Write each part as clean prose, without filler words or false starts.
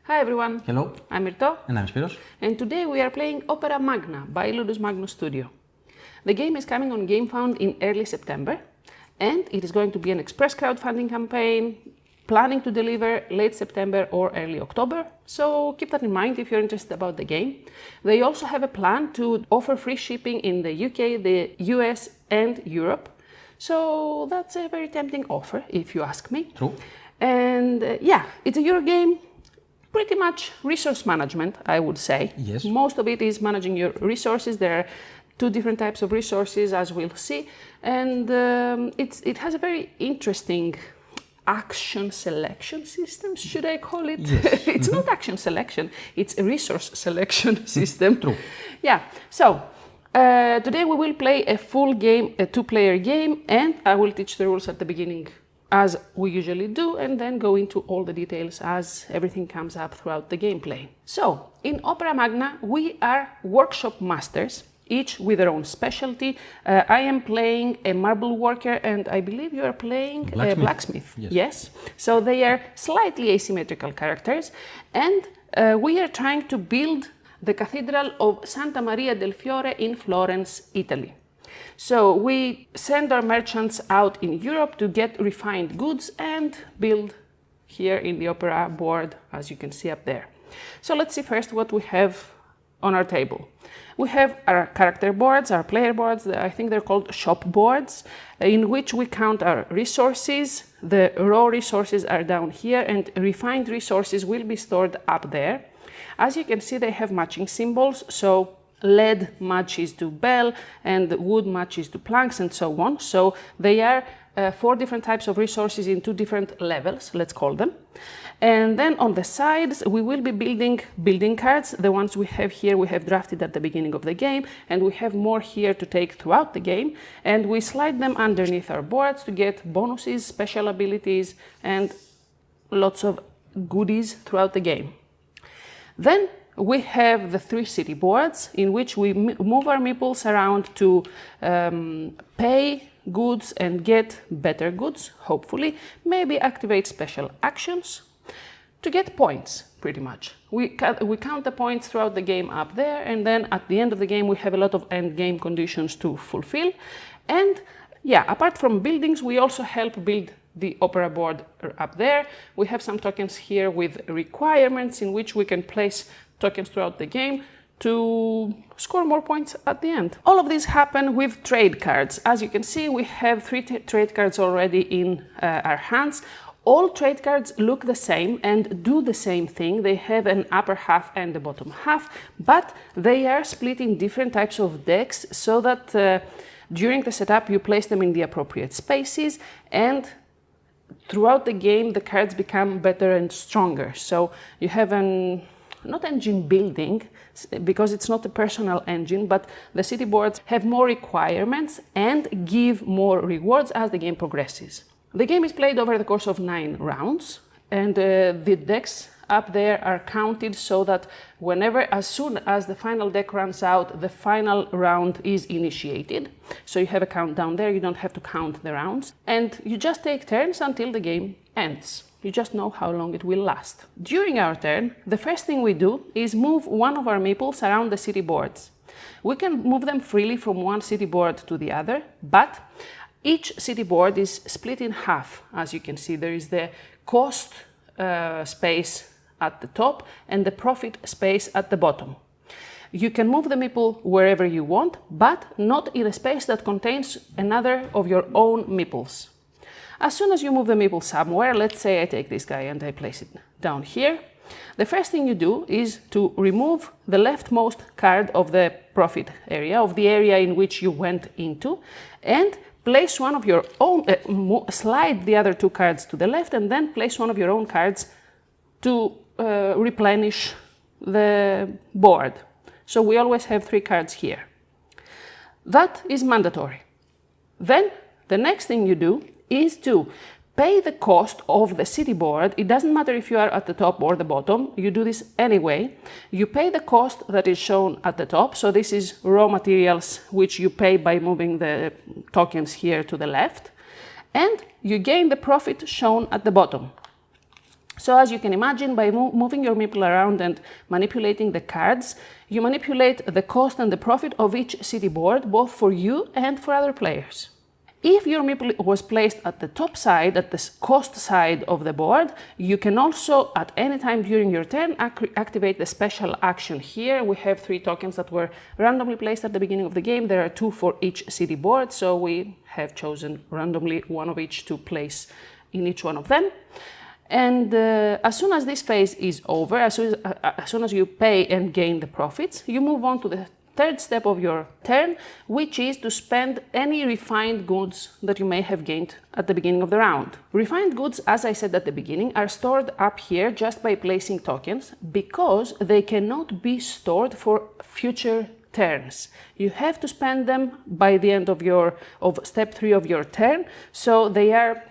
Hi everyone. Hello. I'm Myrto. And I'm Spyros. And today we are playing Opera Magna by Ludus Magnus Studio. The game is coming on GameFound in early September, and it is going to be an express crowdfunding campaign, planning to deliver late September or early October, so keep that in mind if you're interested about the game. They also have a plan to offer free shipping in the UK, the US and Europe, so that's a very tempting offer if you ask me. True. And yeah, it's a Euro game. Pretty much resource management, I would say. Yes. Most of it is managing your resources. There are two different types of resources, as we'll see. And it has a very interesting action selection system, should I call it? Yes. It's not action selection, it's a resource selection system. True. Yeah, so today we will play a full game, a two-player game, and I will teach the rules at the beginning as we usually do, and then go into all the details as everything comes up throughout the gameplay. So, in Opera Magna, we are workshop masters, each with their own specialty. I am playing a marble worker, and I believe you are playing a blacksmith. Yes. So they are slightly asymmetrical characters, and we are trying to build the Cathedral of Santa Maria del Fiore in Florence, Italy. So we send our merchants out in Europe to get refined goods and build here in the opera board, as you can see up there. So let's see first what we have on our table. We have our character boards, our player boards, I think they're called shop boards, in which we count our resources. The raw resources are down here and refined resources will be stored up there. As you can see, they have matching symbols, so lead matches to bell and wood matches to planks and so on. So they are four different types of resources in two different levels, let's call them. And then on the sides we will be building cards. The ones we have here we have drafted at the beginning of the game, and we have more here to take throughout the game, and we slide them underneath our boards to get bonuses, special abilities and lots of goodies throughout the game. Then we have the three city boards in which we move our meeples around to pay goods and get better goods, hopefully, maybe activate special actions to get points, pretty much. We count the points throughout the game up there, and then at the end of the game we have a lot of end game conditions to fulfill. And yeah, apart from buildings, we also help build the opera board up there. We have some tokens here with requirements in which we can place tokens throughout the game to score more points at the end. All of these happen with trade cards. As you can see, we have three trade cards already in our hands. All trade cards look the same and do the same thing. They have an upper half and a bottom half, but they are split in different types of decks so that during the setup you place them in the appropriate spaces, and throughout the game the cards become better and stronger. So you have not engine building, because it's not a personal engine, but the city boards have more requirements and give more rewards as the game progresses. The game is played over the course of 9 rounds, and the decks up there are counted so that as soon as the final deck runs out, the final round is initiated. So you have a countdown there, you don't have to count the rounds, and you just take turns until the game ends. You just know how long it will last. During our turn, the first thing we do is move one of our meeples around the city boards. We can move them freely from one city board to the other, but each city board is split in half. As you can see, there is the cost space at the top and the profit space at the bottom. You can move the meeple wherever you want, but not in a space that contains another of your own meeples. As soon as you move the meeple somewhere, let's say I take this guy and I place it down here, the first thing you do is to remove the leftmost card of the profit area, of the area in which you went into, and place one of your own, slide the other two cards to the left, and then place one of your own cards to replenish the board. So we always have 3 cards here. That is mandatory. Then the next thing you do is to pay the cost of the city board. It doesn't matter if you are at the top or the bottom, you do this anyway. You pay the cost that is shown at the top, so this is raw materials which you pay by moving the tokens here to the left, and you gain the profit shown at the bottom. So as you can imagine, by moving your meeple around and manipulating the cards, you manipulate the cost and the profit of each city board, both for you and for other players. If your meeple was placed at the top side, at the cost side of the board, you can also, at any time during your turn, activate the special action here. We have 3 tokens that were randomly placed at the beginning of the game. There are 2 for each city board, so we have chosen randomly one of each to place in each one of them. And as soon as this phase is over, as soon as you pay and gain the profits, you move on to the third step of your turn, which is to spend any refined goods that you may have gained at the beginning of the round. Refined goods, as I said at the beginning, are stored up here just by placing tokens, because they cannot be stored for future turns. You have to spend them by the end of step 3 of your turn, so they are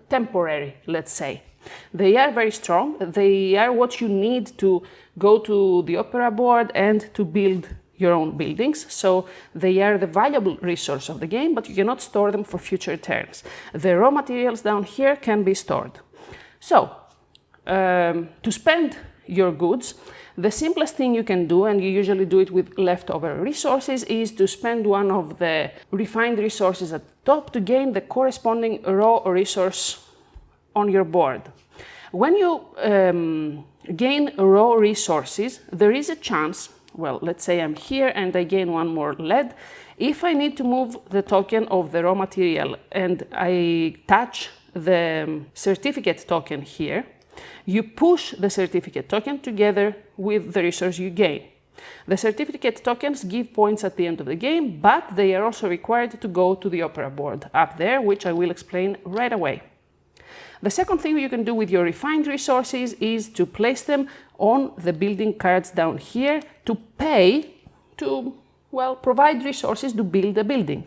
temporary, let's say. They are very strong. They are what you need to go to the opera board and to build your own buildings. So they are the valuable resource of the game, but you cannot store them for future turns. The raw materials down here can be stored. So to spend your goods, the simplest thing you can do, and you usually do it with leftover resources, is to spend one of the refined resources at the top to gain the corresponding raw resource on your board. When you gain raw resources, there is a chance, well, let's say I'm here and I gain 1 more lead. If I need to move the token of the raw material and I touch the certificate token here, you push the certificate token together with the resource you gain. The certificate tokens give points at the end of the game, but they are also required to go to the opera board up there, which I will explain right away. The second thing you can do with your refined resources is to place them on the building cards down here to pay to, well, provide resources to build a building.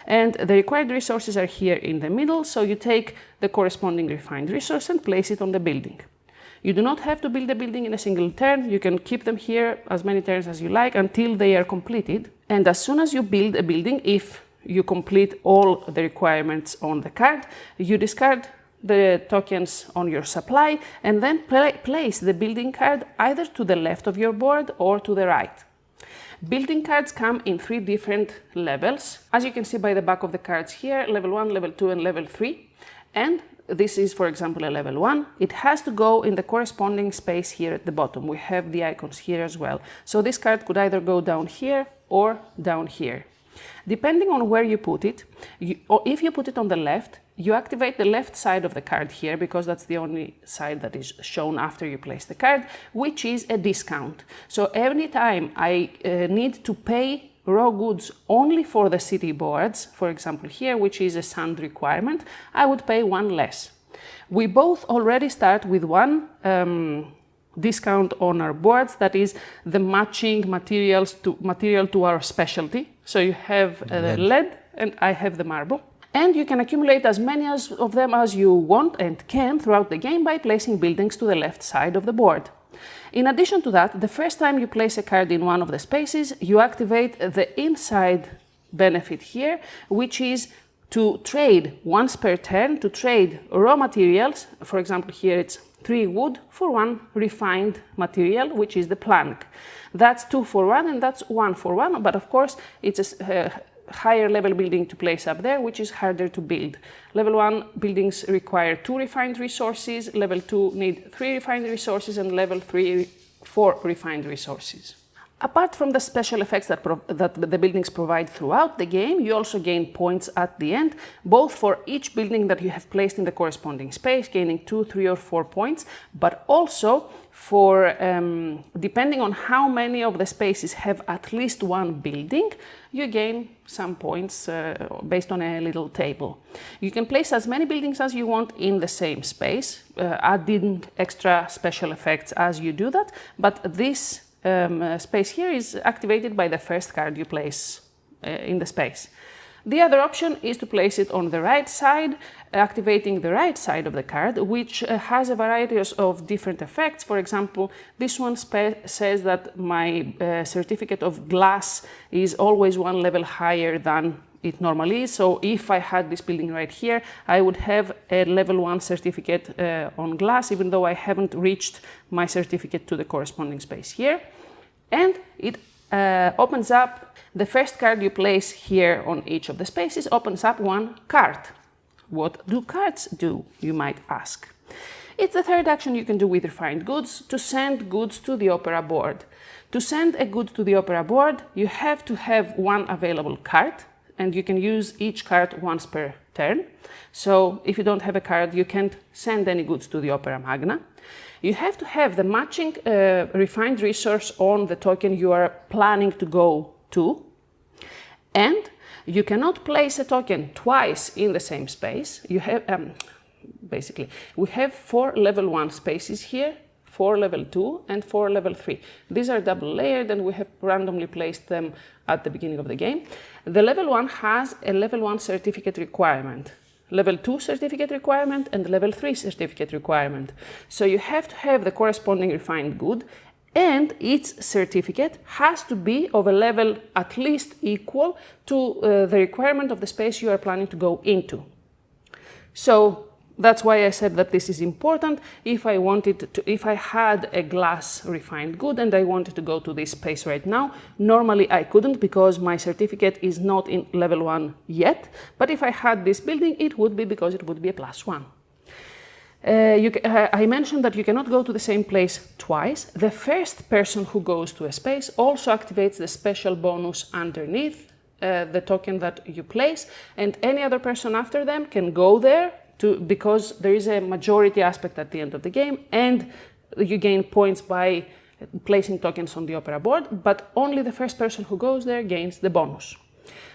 And the required resources are here in the middle, so you take the corresponding refined resource and place it on the building. You do not have to build a building in a single turn. You can keep them here as many turns as you like until they are completed. And as soon as you build a building, if you complete all the requirements on the card, you discard the tokens on your supply and then place the building card either to the left of your board or to the right. Building cards come in 3 different levels. As you can see by the back of the cards here, level 1, level 2 and level 3. And this is, for example, a level 1. It has to go in the corresponding space here at the bottom. We have the icons here as well. So this card could either go down here or down here. Depending on where you put it, or if you put it on the left, you activate the left side of the card here, because that's the only side that is shown after you place the card, which is a discount. So every time I need to pay raw goods only for the city boards, for example here, which is a sand requirement, I would pay 1 less. We both already start with 1 discount on our boards, that is the matching material to our specialty. So you have the lead and I have the marble. And you can accumulate as many of them as you want and can throughout the game by placing buildings to the left side of the board. In addition to that, the first time you place a card in one of the spaces, you activate the inside benefit here, which is to trade once per turn, to trade raw materials. For example, here it's 3 wood for 1 refined material, which is the plank. That's 2 for 1 and that's 1 for 1, but of course it's a higher level building to place up there, which is harder to build. Level 1 buildings require 2 refined resources, level 2 need 3 refined resources, and level 3 4 refined resources. Apart from the special effects that the buildings provide throughout the game, you also gain points at the end, both for each building that you have placed in the corresponding space, gaining 2, 3 or 4 points, but also for, depending on how many of the spaces have at least 1 building, you gain some points based on a little table. You can place as many buildings as you want in the same space, adding extra special effects as you do that, but this space here is activated by the first card you place in the space. The other option is to place it on the right side, activating the right side of the card, which has a variety of different effects. For example, this one says that my certificate of glass is always 1 level higher than it normally is. So if I had this building right here, I would have a level 1 certificate on glass, even though I haven't reached my certificate to the corresponding space here. And it opens up, the first card you place here on each of the spaces opens up one card. What do cards do, you might ask? It's the third action you can do with refined goods, to send goods to the Opera board. To send a good to the Opera board, you have to have one available card, and you can use each card once per turn. So if you don't have a card, you can't send any goods to the Opera Magna. You have to have the matching refined resource on the token you are planning to go to, and you cannot place a token twice in the same space. You have, basically, we have 4 level 1 spaces here, 4 level 2 and 4 level 3. These are double layered and we have randomly placed them at the beginning of the game. The level 1 has a level 1 certificate requirement, level 2 certificate requirement and level 3 certificate requirement. So you have to have the corresponding refined good, and its certificate has to be of a level at least equal to the requirement of the space you are planning to go into. So that's why I said that this is important. If I had a glass refined good and I wanted to go to this space right now, normally I couldn't because my certificate is not in level 1 yet. But if I had this building, it would be, because it would be a +1. I mentioned that you cannot go to the same place twice. The first person who goes to a space also activates the special bonus underneath the token that you place, and any other person after them can go there because there is a majority aspect at the end of the game, and you gain points by placing tokens on the Opera board, but only the first person who goes there gains the bonus.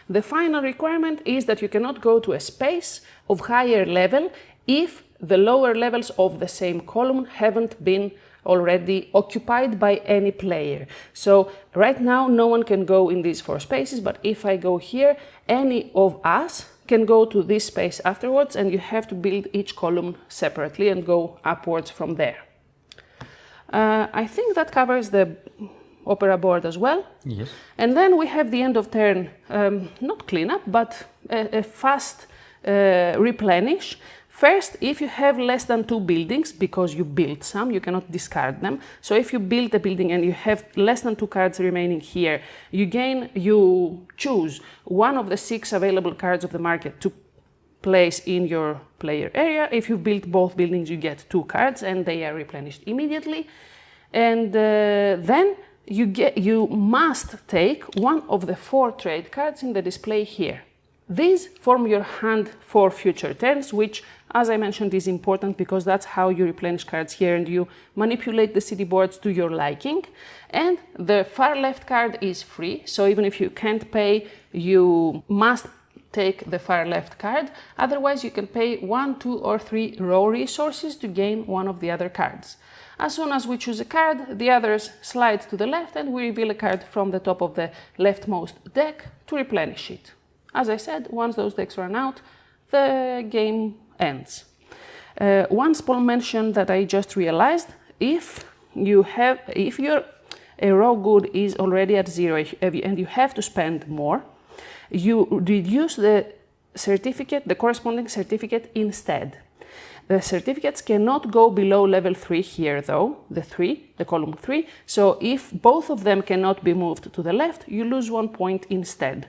The final requirement is that you cannot go to a space of higher level if the lower levels of the same column haven't been already occupied by any player. So right now no one can go in these 4 spaces, but if I go here, any of us can go to this space afterwards, and you have to build each column separately and go upwards from there. I think that covers the Opera board as well. Yes. And then we have the end of turn, not cleanup, but a fast replenish. First, if you have less than 2 buildings, because you built some, you cannot discard them. So if you build a building and you have less than 2 cards remaining here, you choose one of the 6 available cards of the market to place in your player area. If you build both buildings, you get 2 cards and they are replenished immediately. And then you must take one of the 4 trade cards in the display here. These form your hand for future turns, which, as I mentioned, is important because that's how you replenish cards here and you manipulate the city boards to your liking. And the far left card is free, so even if you can't pay, you must take the far left card. Otherwise, you can pay 1, 2, or 3 raw resources to gain one of the other cards. As soon as we choose a card, the others slide to the left and we reveal a card from the top of the leftmost deck to replenish it. As I said, once those decks run out, the game ends. One small mention that I just realized, if your a raw good is already at 0 and you have to spend more, you reduce the certificate, the corresponding certificate instead. The certificates cannot go below level 3 here though, the column 3, so if both of them cannot be moved to the left, you lose 1 point instead.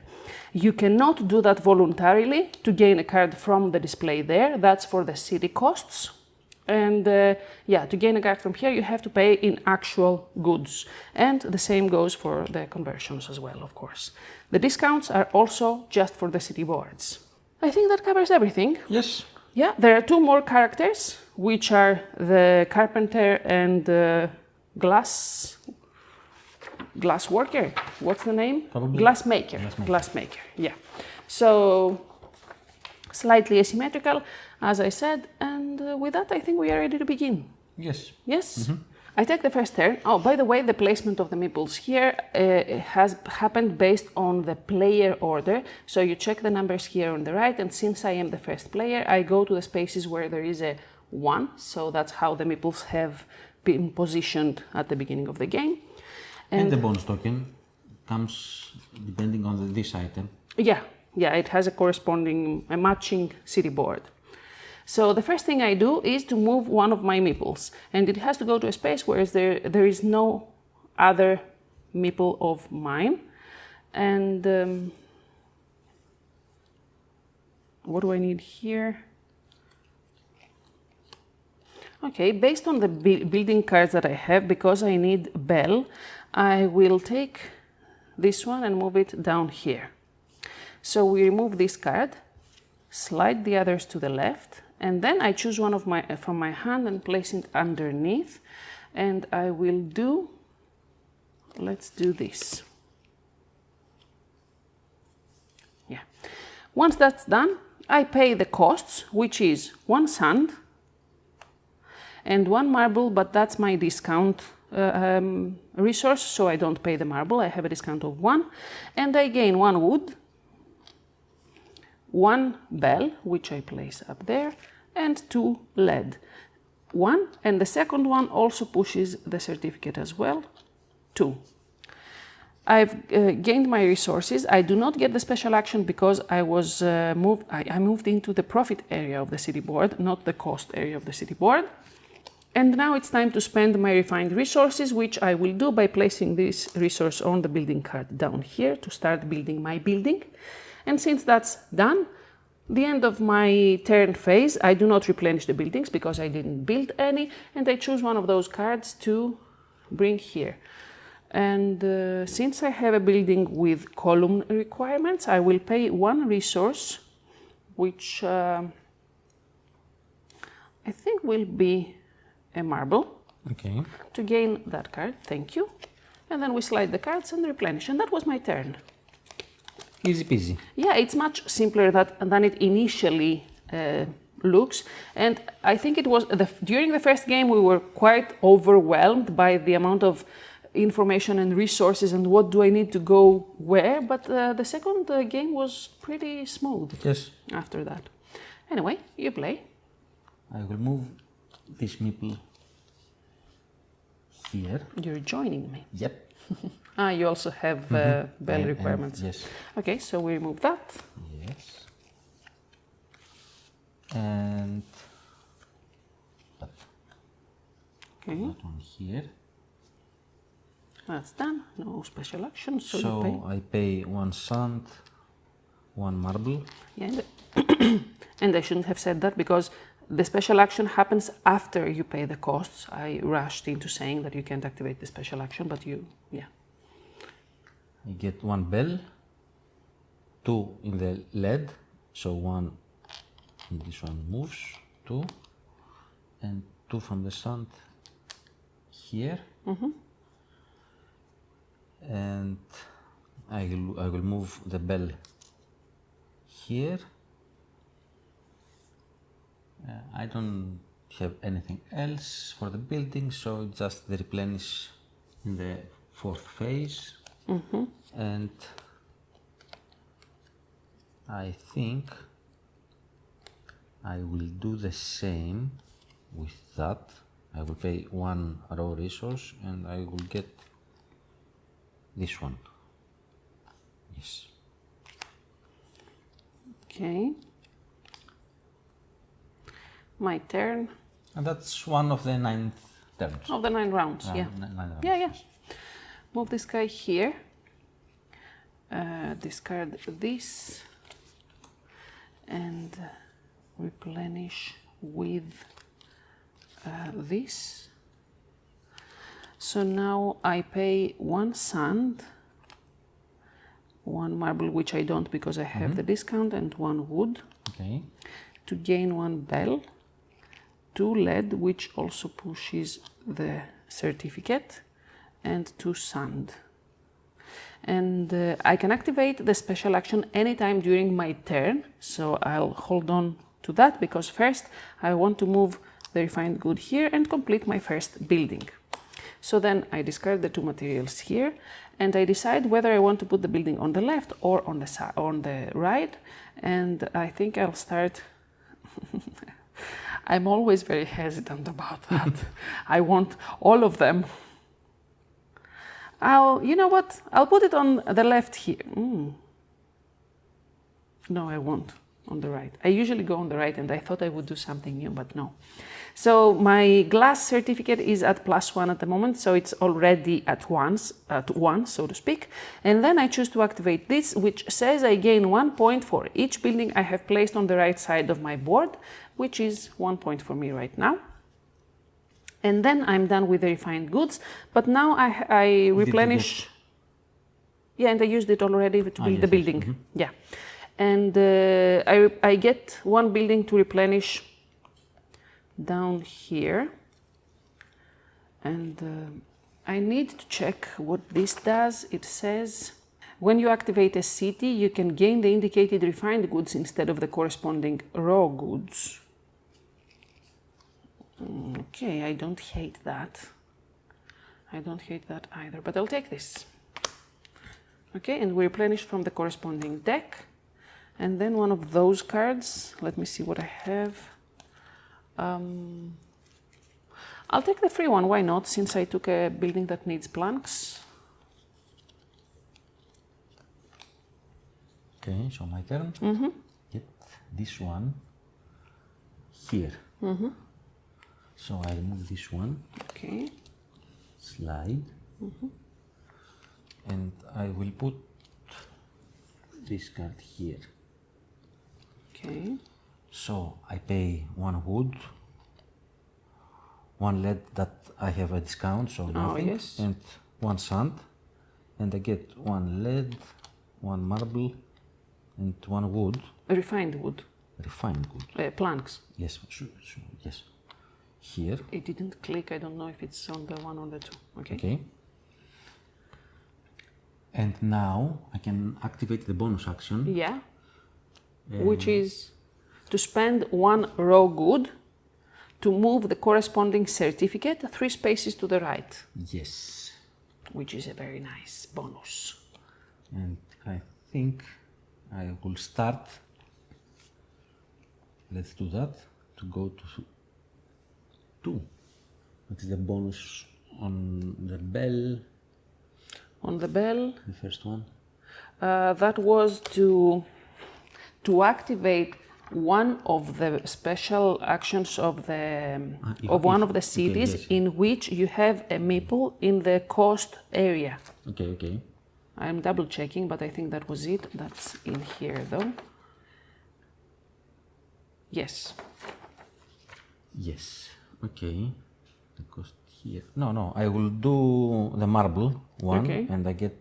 You cannot do that voluntarily to gain a card from the display there, that's for the city costs. And yeah, to gain a card from here you have to pay in actual goods. And the same goes for the conversions as well, of course. The discounts are also just for the city boards. I think that covers everything. Yes. Yeah, there are 2 more characters, which are the carpenter and the glass worker. What's the name? Probably. Glassmaker. Glassmaker, yeah. So slightly asymmetrical, as I said, and with that I think we are ready to begin. Yes. Yes? Mm-hmm. I take the first turn. Oh, by the way, the placement of the meeples here has happened based on the player order. So you check the numbers here on the right, and since I am the first player, I go to the spaces where there is a 1. So that's how the meeples have been positioned at the beginning of the game. And the bonus token comes depending on this item. Yeah, yeah, it has a corresponding, a matching city board. So the first thing I do is to move one of my meeples, and it has to go to a space where there is no other meeple of mine. And what do I need here? Okay, based on the building cards that I have, because I need bell, I will take this one and move it down here. So we remove this card, slide the others to the left, and then I choose one of from my hand and place it underneath. And I will do, let's do this. Yeah. Once that's done, I pay the costs, which is 1 sand and 1 marble, but that's my discount resource, so I don't pay the marble. I have a discount of 1. And I gain 1 wood, 1 bell, which I place up there, and 2 lead. 1, and the second one also pushes the certificate as well, 2. I've gained my resources. I do not get the special action because I was I moved into the profit area of the city board, not the cost area of the city board. And now it's time to spend my refined resources, which I will do by placing this resource on the building card down here to start building my building. And since that's done, the end of my turn phase, I do not replenish the buildings because I didn't build any, and I choose one of those cards to bring here. And since I have a building with column requirements, I will pay 1 resource, which I think will be a marble. Okay. To gain that card, thank you. And then we slide the cards and replenish, and that was my turn. Easy peasy. Yeah, it's much simpler than it initially looks. And I think it was, during the first game we were quite overwhelmed by the amount of information and resources and what do I need to go where, but the second game was pretty smooth. Yes. After that. Anyway, you play. I will move this meeple here. You're joining me. Yep. You also have bell requirements. Yes. Okay, so we remove that. Yes. And that. Okay. That one here. That's done. No special action. So So you pay. I pay 1 sand, 1 marble. Yeah, and I shouldn't have said that because the special action happens after you pay the costs. I rushed into saying that you can't activate the special action, but yeah. I get 1 bell, 2 in the lead, so 1 and this one moves, 2, and 2 from the sand here. And I will move the bell here. I don't have anything else for the building, so it's just the replenish in the 4th phase. And I think I will do the same with that. I will pay 1 raw resource and I will get this one. Yes. Okay. My turn. And that's one of the 9 turns. Of the 9 rounds, yeah. 9 rounds. Yeah. Move this guy here. Discard this. And replenish with this. So now I pay 1 sand, 1 marble, which I don't because I have the discount, and 1 wood. Okay. To gain 1 bell, 2 lead, which also pushes the certificate, and 2 sand. And I can activate the special action anytime during my turn, so I'll hold on to that because first I want to move the refined good here and complete my first building. So then I discard the 2 materials here and I decide whether I want to put the building on the left or on the right, and I think I'll start. I'm always very hesitant about that. I want all of them. You know what? I'll put it on the left here. No, I won't on the right. I usually go on the right, and I thought I would do something new, but no. So my glass certificate is at +1 at the moment, so it's already at 1, so to speak. And then I choose to activate this, which says I gain 1 point for each building I have placed on the right side of my board, which is 1 point for me right now. And then I'm done with the refined goods, but now I replenish. Yeah, and I used it already to build the building. Yes. Yeah, and I get 1 building to replenish down here, and I need to check what this does. It says when you activate a city, you can gain the indicated refined goods instead of the corresponding raw goods. Okay, I don't hate that. I don't hate that either, but I'll take this. Okay, and we replenish from the corresponding deck. And then one of those cards, let me see what I have. I'll take the free one, why not, since I took a building that needs planks. Okay, so my turn. Get this one here. So I remove this one. Okay. Slide. And I will put this card here. Okay. So I pay 1 wood, 1 lead that I have a discount, so nothing, yes. and 1 sand, and I get 1 lead, 1 marble, and 1 wood. Refined wood. Refined wood. Planks. Yes, yes. Here. It didn't click. I don't know if it's on the 1 or the 2. Okay. Okay. And now I can activate the bonus action. Yeah. Which is to spend 1 raw good to move the corresponding certificate 3 spaces to the right. Yes. Which is a very nice bonus. And I think I will start. Let's do that. To go to 2. What is the bonus on the bell? On the bell, The first one. that was to activate one of the special actions of the one of the cities, okay, yes. in which you have a meeple in the coast area. Okay, okay. I'm double checking, but I think that was it. That's in here though. Yes. Yes. Okay. The cost here. No. I will do the marble one, Okay. and I get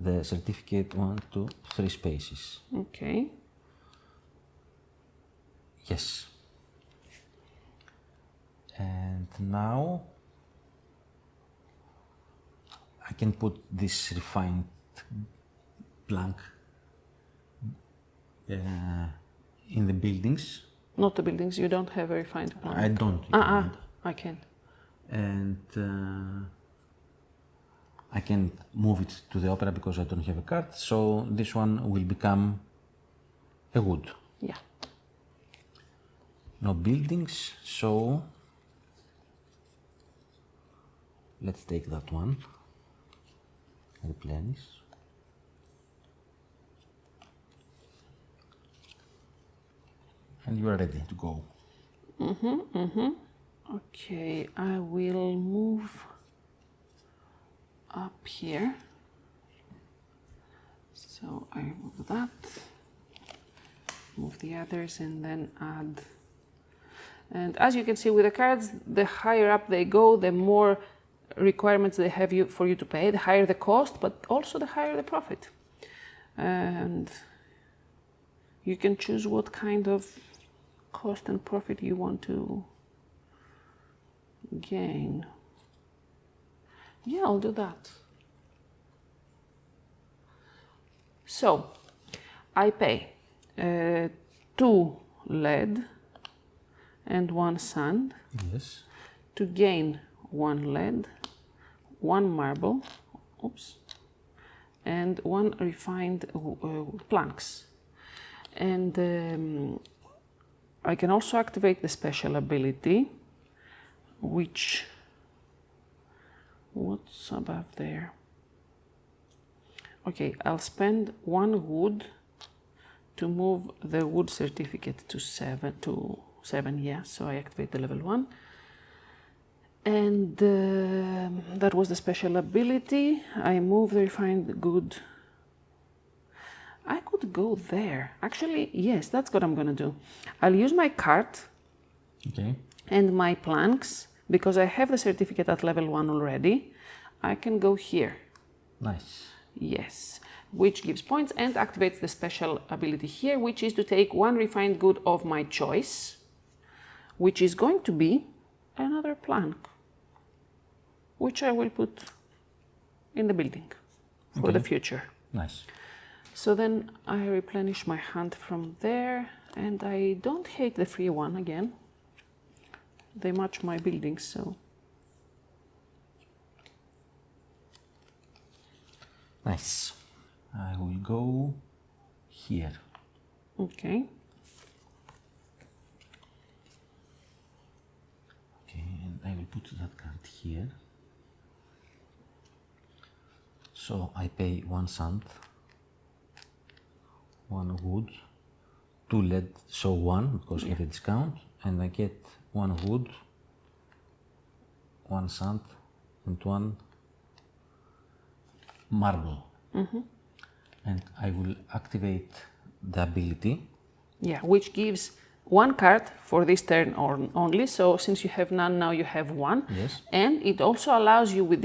the certificate 1, 2, 3 spaces. Okay. Yes. And now I can put this refined plank in the buildings. Not the buildings. You don't have a refined plan. I don't. I can. And I can move it to the opera because I don't have a card. So this one will become a wood. Yeah. No buildings, so let's take that one. Replenish. And you are ready to go. Okay, I will move up here. So I move that, move the others, and then add. And as you can see with the cards, the higher up they go, the more requirements they have for you to pay, the higher the cost, but also the higher the profit. And you can choose what kind of cost and profit you want to gain. Yeah, I'll do that. So I pay 2 lead and 1 sand. Yes. To gain 1 lead, 1 marble, and 1 refined planks. And I can also activate the special ability, which, what's above there? Okay, I'll spend 1 wood to move the wood certificate to 7, yeah, so I activate the level 1. And that was the special ability. I move the refined good. I could go there. Actually, yes, that's what I'm gonna do. I'll use my cart and my planks, because I have the certificate at level 1 already. I can go here. Nice. Yes, which gives points and activates the special ability here, which is to take 1 refined good of my choice, which is going to be another plank, which I will put in the building for the future. Nice. So then I replenish my hand from there, and I don't hate the free one again. They match my buildings, so. Nice. I will go here. Okay. Okay, and I will put that card here. So I pay 1 sand, 1 wood, 2 lead, so 1 because I have a discount, and I get 1 wood, 1 sand, and 1 marble. And I will activate the ability. Yeah, which gives 1 card for this turn only. So since you have none, now you have 1. Yes. And it also allows you with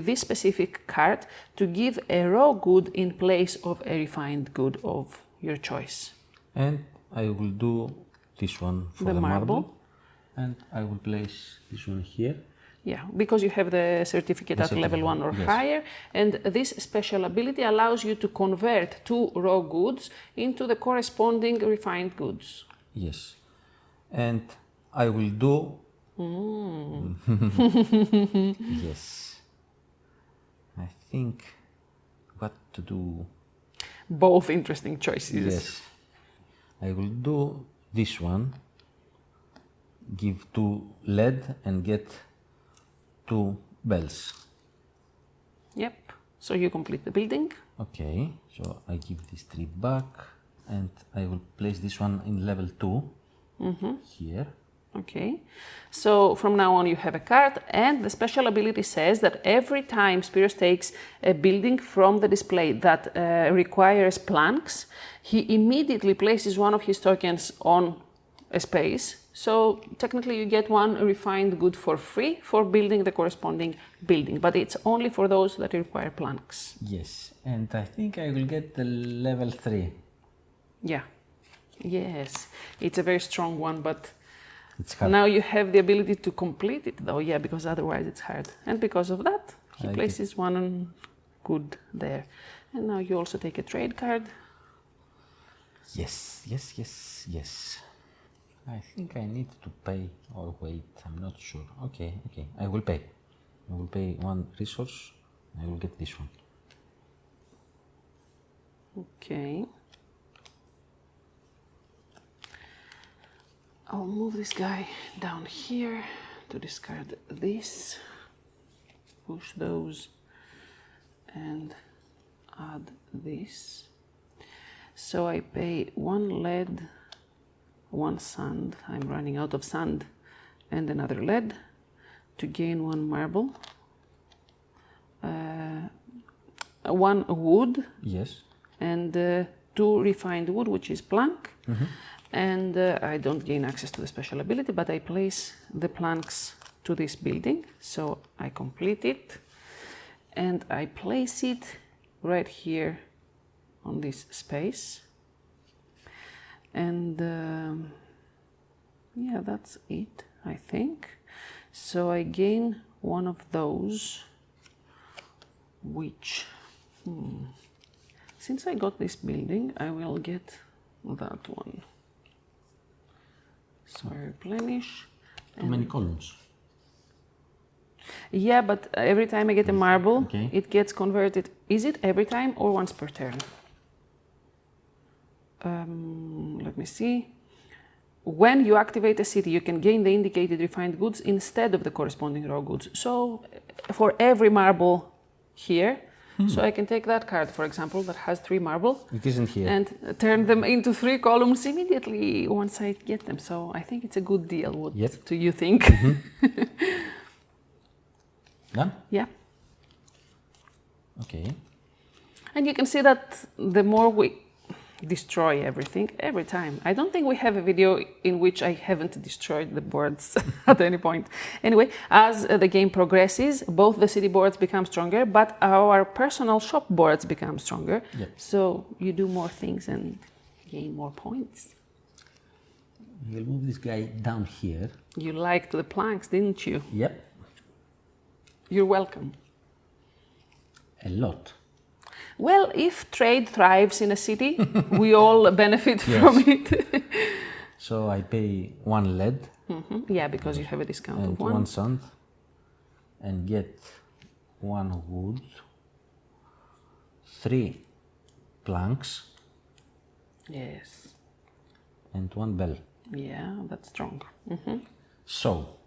this specific card to give a raw good in place of a refined good of your choice. And I will do this one for the marble. And I will place this one here. Yeah, because you have the certificate at level 1 or higher, and this special ability allows you to convert 2 raw goods into the corresponding refined goods. Yes, and I will do. Yes, I think what to do. Both interesting choices. Yes, I will do this one. Give 2 lead and get 2 bells. Yep, so you complete the building. Okay, so I give these 3 back and I will place this one in level 2 here. Okay, so from now on you have a card, and the special ability says that every time Spyros takes a building from the display that requires planks, he immediately places one of his tokens on a space. So technically you get 1 refined good for free for building the corresponding building, but it's only for those that require planks. Yes, and I think I will get the level 3. Yeah, yes, it's a very strong one, but It's hard. now you have the ability to complete it though, yeah, because otherwise it's hard. And because of that, he places 1 good there. And now you also take a trade card. Yes, yes, yes, yes. I think I need to pay or wait, I'm not sure. Okay, okay, I will pay. I will pay 1 resource, I will get this one. Okay. I'll move this guy down here to discard this, push those, and add this. So I pay 1 lead, 1 sand, I'm running out of sand, and another lead to gain 1 marble, 1 wood, Yes. and 2 refined wood, which is plank. And I don't gain access to the special ability, but I place the planks to this building. So I complete it and I place it right here on this space. And yeah, that's it, I think. So I gain 1 of those, which, since I got this building, I will get that one. So I replenish. Too many columns. Yeah, but every time I get a marble, Okay. it gets converted. Is it every time or once per turn? Let me see. When you activate a city, you can gain the indicated refined goods instead of the corresponding raw goods. So for every marble here, So I can take that card, for example, that has 3 marble, It isn't here. and turn them into 3 columns immediately once I get them. So I think it's a good deal. What do you think? Done? Yeah. Okay. And you can see that the more we destroy everything every time. I don't think we have a video in which I haven't destroyed the boards at any point. Anyway, as the game progresses, both the city boards become stronger, but our personal shop boards become stronger. Yep. So you do more things and gain more points. We'll move this guy down here. You liked the planks, didn't you? Yep. You're welcome. A lot. Well, if trade thrives in a city, we all benefit from it. So I pay 1 lead. Yeah, because you have a discount And of 1. 1 sand. And get 1 wood. 3 planks. Yes. And 1 bell. Yeah, that's strong. So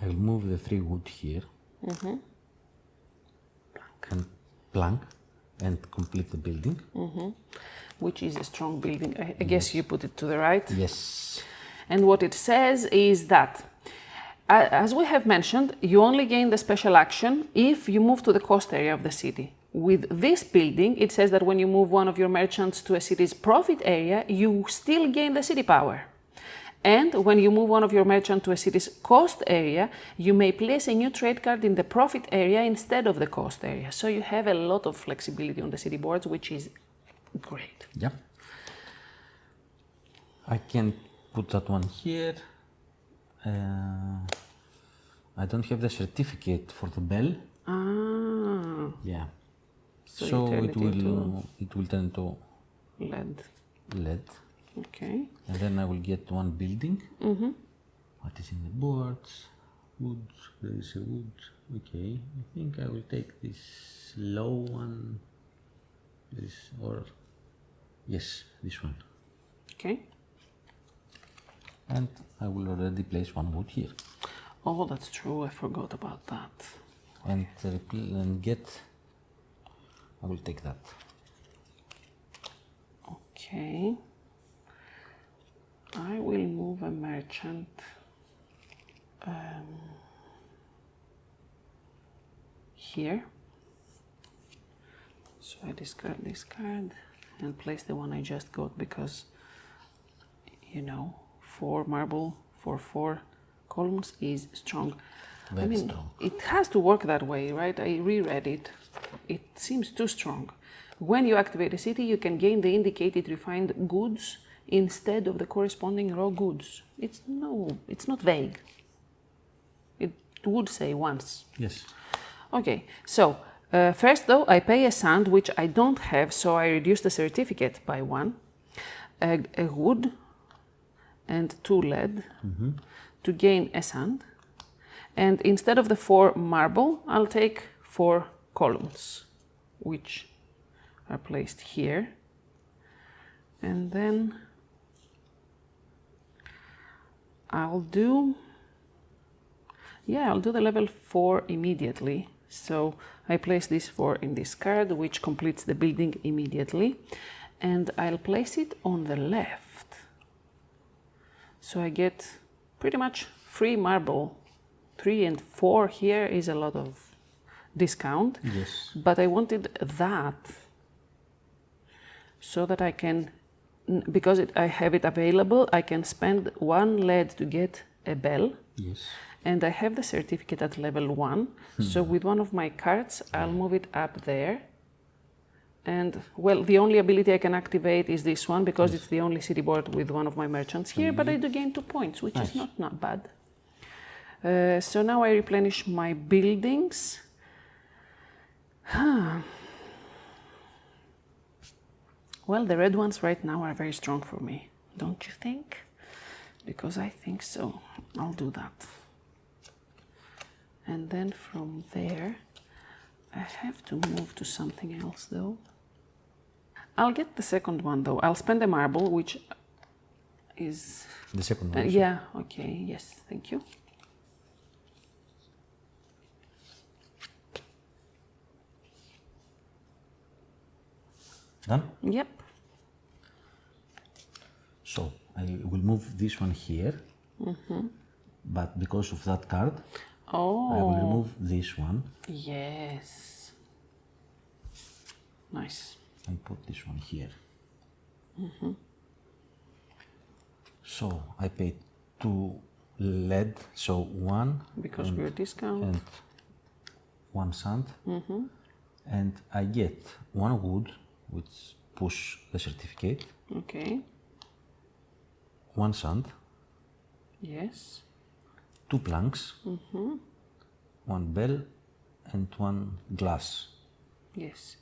I'll move the 3 wood here. And plank and complete the building. Which is a strong building. I guess you put it to the right. Yes. And what it says is that, as we have mentioned, you only gain the special action if you move to the coast area of the city. With this building, it says that when you move one of your merchants to a city's profit area, you still gain the city power. And when you move one of your merchants to a city's coast area, you may place a new trade card in the profit area instead of the coast area. So you have a lot of flexibility on the city boards, which is great. Yeah. I can put that one here. I don't have the certificate for the bell. Ah. Yeah. So it will turn to lead. lead. Okay. And then I will get 1 building. What is in the boards? Wood. There is a wood. Okay. I think I will take this low one. This or yes, this one. Okay. And I will already place 1 wood here. Oh, that's true. I forgot about that. And get. I will take that. Okay. I will move a merchant here. So I discard this card and place the one I just got because, you know, 4 marble for 4 columns is strong. Very strong. It has to work that way, right? I reread it. It seems too strong. When you activate a city, you can gain the indicated refined goods instead of the corresponding raw goods. It's not vague. It would say once. Yes. Okay, so first though, I pay a sand, which I don't have, so I reduce the certificate by 1. A wood and 2 lead to gain a sand. And instead of the 4 marble, I'll take 4 columns, which are placed here. And then I'll do the level 4 immediately. So I place this 4 in this card, which completes the building immediately. And I'll place it on the left. So I get pretty much free marble. 3 and 4 here is a lot of discount. Yes. But I wanted that so that I can, because I have it available, I can spend 1 lead to get a bell. Yes. And I have the certificate at level 1. So with one of my cards, I'll move it up there. And, well, the only ability I can activate is this one because it's the only city board with one of my merchants here. But I do gain 2 points, which is not bad. So now I replenish my buildings. Well, the red ones right now are very strong for me, don't you think? Because I think so. I'll do that. And then from there, I have to move to something else though. I'll get the second one though. I'll spend a marble, which is... The second one? Yeah, okay, yes, thank you. Done? Yep. So I will move this one here, but because of that card, I will remove this one. Yes. Nice. And put this one here. So I paid 2 lead, so 1 Because we're discount. and 1 sand, and I get 1 wood, which push the certificate, Okay. 1 sand, Yes. 2 planks, 1 bell, and 1 glass. Yes.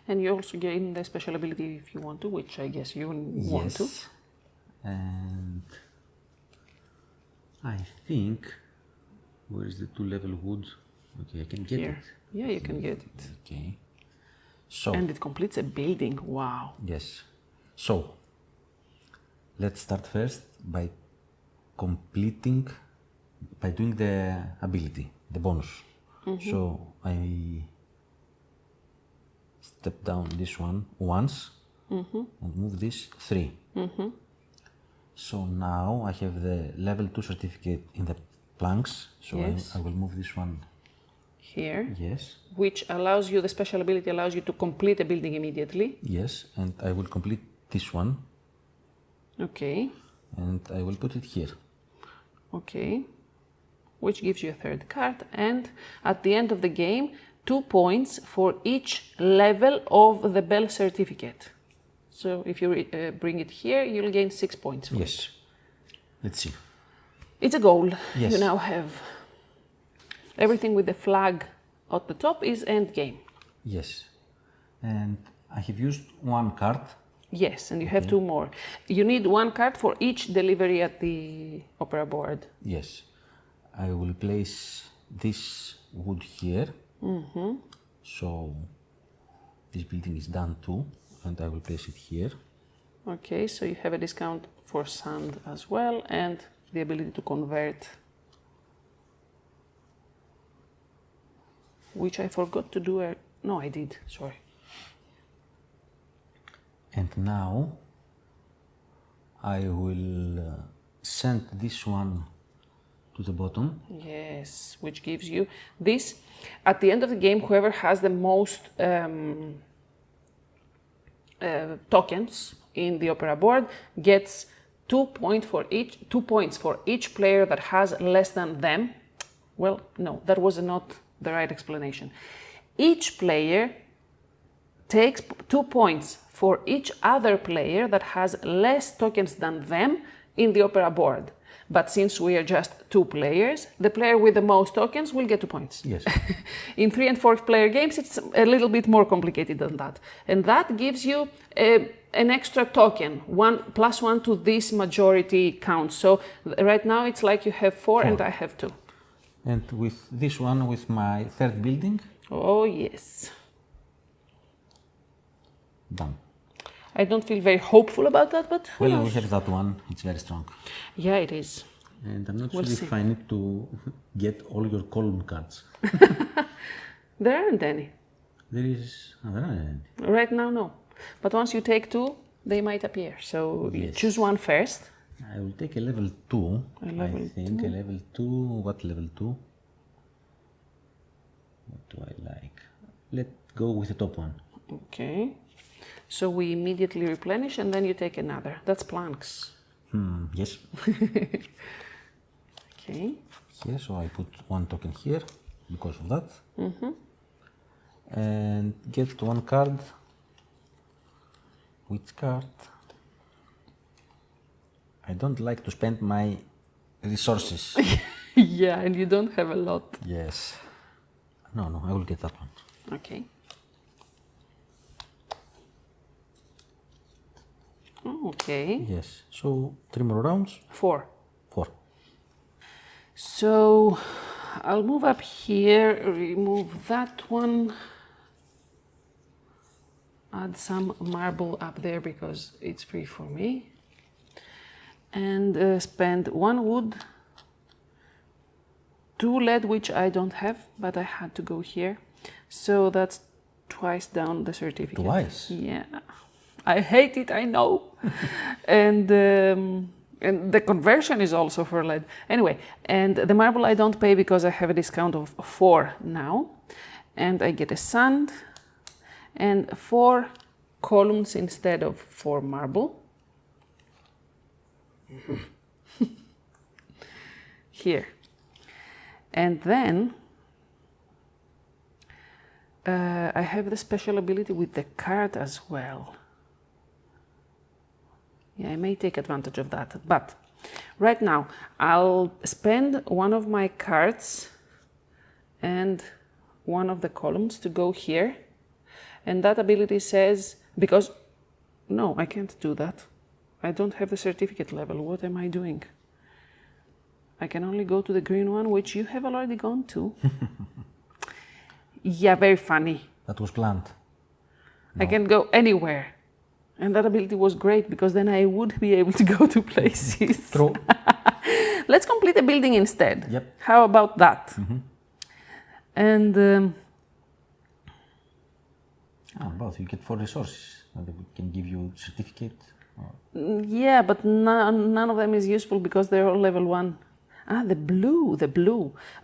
And you also gain the special ability if you want to, which I guess you want to. And I think, where is the 2-level wood? Okay, I can get Here. it. Yeah, you can get it. Okay. So, And it completes a building. Wow. yes. So, let's start first by doing the ability, the bonus. So, I step down this one once and move this 3. So now I have the level 2 certificate in the planks, so Yes. I will move this one. Here. Yes, Which allows you, the special ability allows you to complete a building immediately. yes, and I will complete this one, Okay. and I will put it here. Okay. Which gives you a 3rd card. And at the end of the game, 2 points for each level of the bell certificate. So if you bring it here, you'll gain 6 points. Yes. Let's see. It's a goal. Yes. You now have everything with the flag at the top is end game. Yes. And I have used 1 card. Yes, and you have 2 more. You need 1 card for each delivery at the opera board. Yes. I will place this wood here. So this building is done too, and I will place it here. Okay, so you have a discount for sand as well, and the ability to convert, which I forgot to do. No, I did. Sorry. And now I will send this one to the bottom. Yes, which gives you this. At the end of the game, whoever has the most tokens in the opera board gets 2 points for each player that has less than them. Well, no, that was not the right explanation. Each player takes 2 points for each other player that has less tokens than them in the opera board. But since we are just 2 players, the player with the most tokens will get 2 points. Yes. In 3 and 4 player games, it's a little bit more complicated than that. And that gives you an extra token, +1 to this majority count. So right now it's like you have 4 and I have 2. And with this one, with my 3rd building. Oh, yes. Done. I don't feel very hopeful about that, but who Well, knows? we have that one. It's very strong. Yeah, it is. And I'm not We'll sure see. if I need to get all your column cards. There aren't any. There aren't any. Right now, no. But once you take 2, they might appear. So you Yes. choose one first. I will take a level 2. A level I think 2. a level 2. What level 2? What do I like? Let's go with the top one. Okay. So we immediately replenish and then you take another. That's planks. Yes. Okay. Here, so I put 1 token here because of that. And get 1 card. Which card? I don't like to spend my resources. Yeah, and you don't have a lot. Yes. No, I will get that one. Okay. Okay. Yes. So 3 more rounds. 4. 4. So I'll move up here, remove that one, add some marble up there because it's free for me, and spend 1 wood, 2 lead, which I don't have, but I had to go here. So that's twice down the certificate. Twice? Yeah. I hate it, I know. And the conversion is also for lead. Anyway, and the marble I don't pay because I have a discount of 4 now. And I get a sand and 4 columns instead of 4 marble. Here. And then I have the special ability with the card as well. Yeah, I may take advantage of that, but right now I'll spend one of my cards and one of the columns to go here, and that ability says, because no, I can't do that. I don't have the certificate level. What am I doing? I can only go to the green one, which you have already gone to. Yeah, very funny. That was planned. No. I can go anywhere. And that ability was great because then I would be able to go to places. True. Let's complete a building instead. Yep. How about that? And both. You get 4 resources. And they can give you certificate. yeah, but none of them is useful because they're all level 1. Ah, the blue.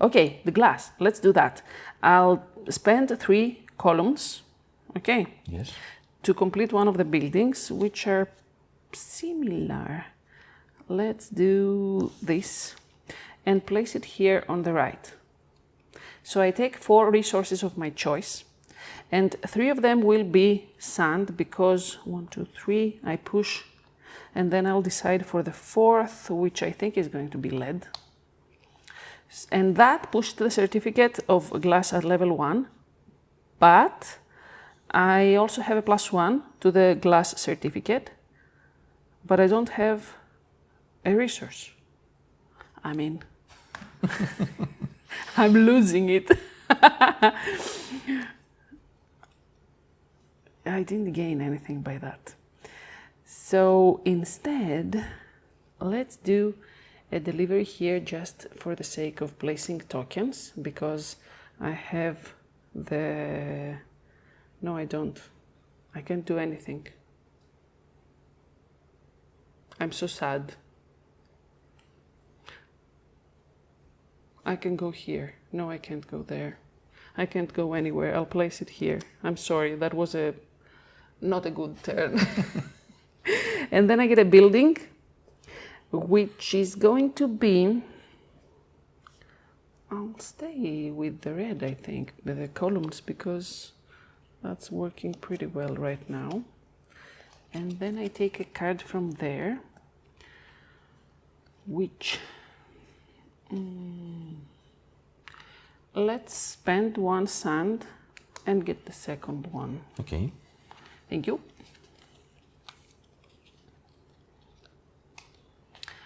Okay, the glass. Let's do that. I'll spend 3 columns. Okay. Yes. To complete one of the buildings, which are similar. Let's do this and place it here on the right. So I take 4 resources of my choice, and 3 of them will be sand because 1, 2, 3, I push, and then I'll decide for the 4th, which I think is going to be lead. And that pushed the certificate of glass at level 1, but I also have a +1 to the glass certificate, but I don't have a resource. I mean, I'm losing it. I didn't gain anything by that. So instead, let's do a delivery here just for the sake of placing tokens, because I have the... No, I don't. I can't do anything. I'm so sad. I can go here. No, I can't go there. I can't go anywhere. I'll place it here. I'm sorry, that was not a good turn. And then I get a building, which is going to be... I'll stay with the red, I think, with the columns, because that's working pretty well right now. And then I take a card from there, which... let's spend 1 sand and get the second one. Okay. Thank you.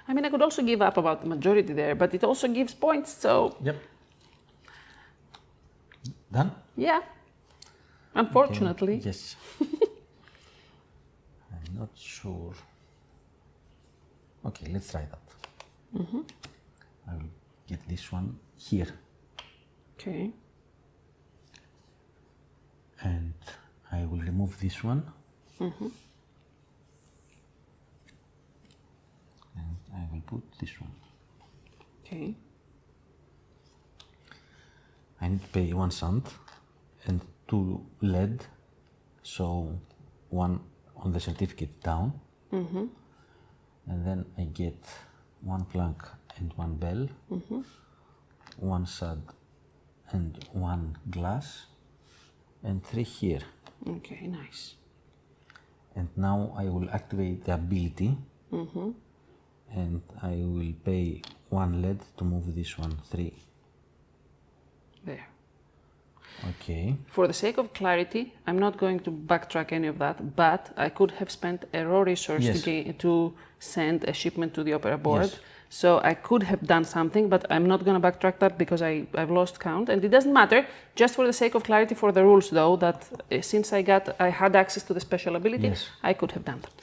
I mean, I could also give up about the majority there, but it also gives points, so... Yep. Done? Yeah. Unfortunately. Okay. Yes. I'm not sure. Okay, let's try that. I will get this one here. Okay. And I will remove this one. And I will put this one. Okay. I need to pay 1 sand and 2 lead, so 1 on the certificate down. And then I get 1 plank and 1 bell, 1 sand and 1 glass, and 3 here. Okay, nice. And now I will activate the ability, and I will pay 1 lead to move this one 3. There. Okay. For the sake of clarity, I'm not going to backtrack any of that, but I could have spent a raw resource Yes. to send a shipment to the Opera board. Yes. So I could have done something, but I'm not going to backtrack that because I've lost count, and it doesn't matter. Just for the sake of clarity for the rules, though, that since I had access to the special ability, Yes. I could have done that.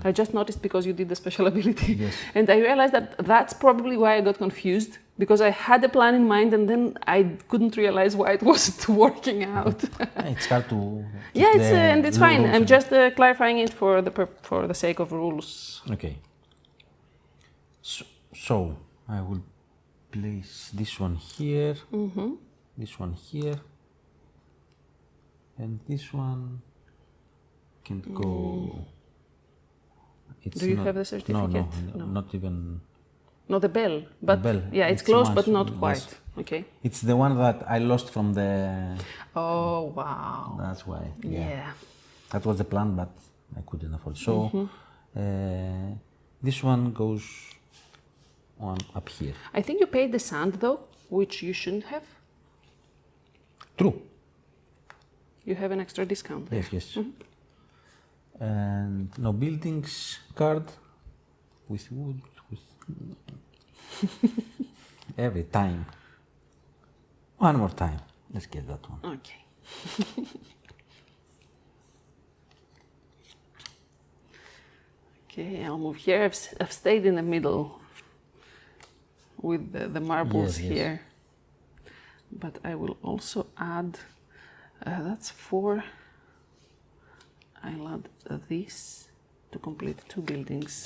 I just noticed because you did the special ability. Yes. And I realized that that's probably why I got confused, because I had a plan in mind and then I couldn't realize why it wasn't working out. It's hard to. Yeah, and it's fine. I'm and- just clarifying it for the sake of rules. Okay. So I will place this one here, this one here, and this one can't go. It's Do you not, have the certificate? No, not even. No, the bell. But bell. yeah, it's It's close, much, but not yes. quite. Okay. It's the one that I lost from the. Oh, wow. That's why. Yeah. That was the plan, but I couldn't afford. So this one goes on up here. I think you paid the sand though, which you shouldn't have. True. You have an extra discount there. Yes. And no buildings card with wood with every time. One more time. Let's get that one. Okay. Okay, I'll move here. I've stayed in the middle with the marbles Yes. here. But I will also add, that's 4. I'll add this to complete 2 buildings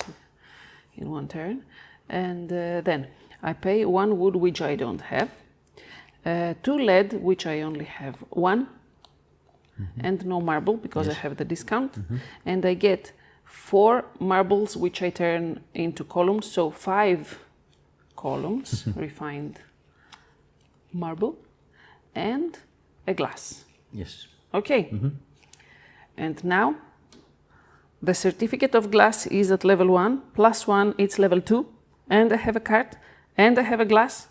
in one turn. And then I pay 1 wood, which I don't have, 2 lead, which I only have 1, and no marble because I have the discount. And I get 4 marbles, which I turn into columns, so 5 columns, refined marble, and a glass. Yes. Okay. And now the certificate of glass is at level 1, +1, it's level 2, and I have a card, and I have a glass.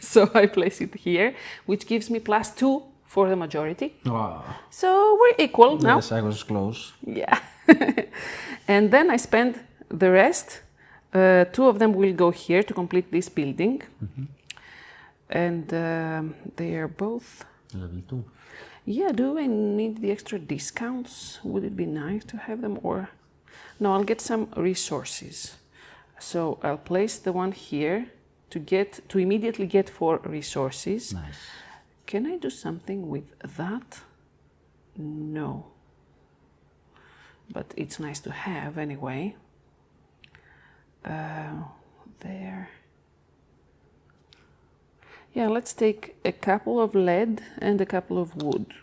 So I place it here, which gives me +2 for the majority. Wow. So we're equal now. Yes, I was close. Yeah. And then I spend the rest. 2 of them will go here to complete this building. And they are both. Level 2. Yeah, do I need the extra discounts? Would it be nice to have them, or no, I'll get some resources. So I'll place the one here to immediately get 4 resources. Nice. Can I do something with that? No. But it's nice to have anyway. There. Yeah, let's take a couple of lead and a couple of wood.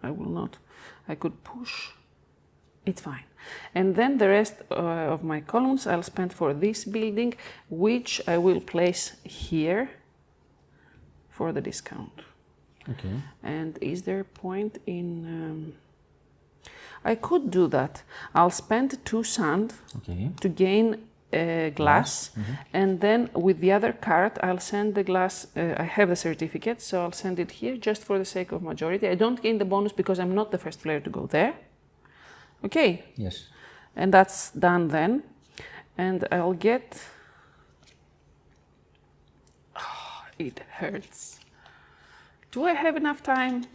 I could push. It's fine. And then the rest of my columns I'll spend for this building, which I will place here for the discount. Okay. And is there a point in... I could do that. I'll spend 2 sand to gain glass, and then with the other card I'll send the glass. I have the certificate, so I'll send it here just for the sake of majority. I don't gain the bonus because I'm not the first player to go there. Okay. Yes. And that's done then. And I'll get... Oh, it hurts. Do I have enough time?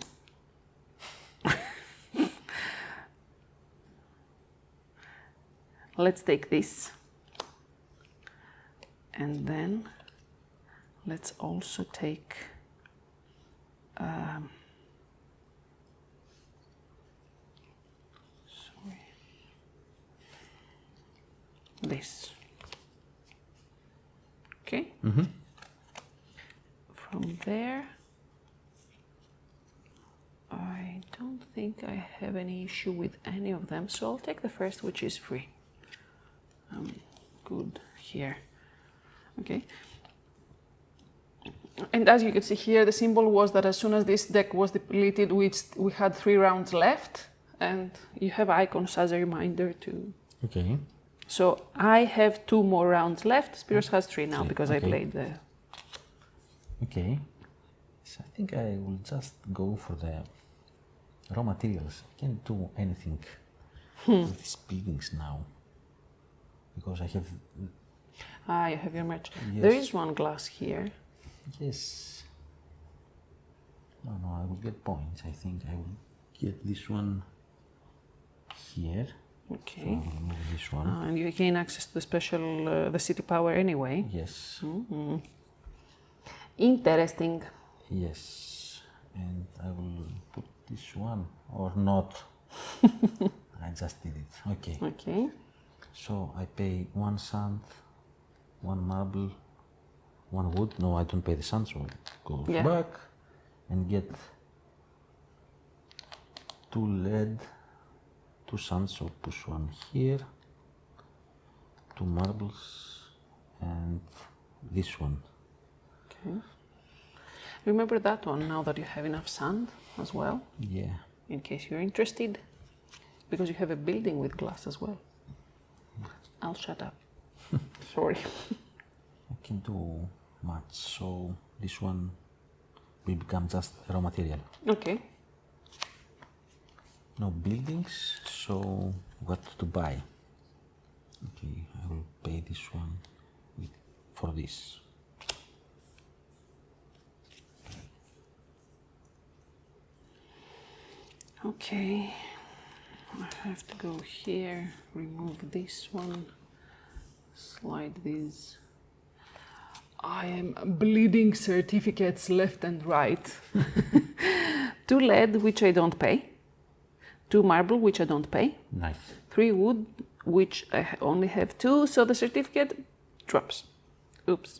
Let's take this. And then let's also take this. Okay? From there, I don't think I have any issue with any of them, so I'll take the first, which is free. Good here. Okay. And as you can see here, the symbol was that as soon as this deck was depleted, we had 3 rounds left, and you have icons as a reminder to... Okay. So I have 2 more rounds left. Spyros has 3 now because I Okay. played the... Okay. So I think I will just go for the raw materials. I can't do anything with these buildings now. Because I have... Ah, you have your merch. Yes. There is 1 glass here. Yes. No, I will get points. I think I will get this one here. Okay. So I'll remove this one. And you gain access to the special, the city power anyway. Yes. Interesting. Yes. And I will put this one or not. I just did it. Okay. Okay. So I pay 1 sand, 1 marble, 1 wood. No, I don't pay the sand, so it goes back and get 2 lead, 2 sands, so push 1 here, 2 marbles, and this one. Okay. Remember that one now that you have enough sand as well, Yeah. in case you're interested, because you have a building with glass as well. I'll shut up. Sorry. I can do much, so this one will become just raw material. Okay. No buildings, so what to buy? Okay, I will pay this one for this. Okay. I have to go here, remove this one, slide these. I am bleeding certificates left and right. 2 lead, which I don't pay. 2 marble, which I don't pay. Nice. 3 wood, which I only have 2, so the certificate drops. Oops.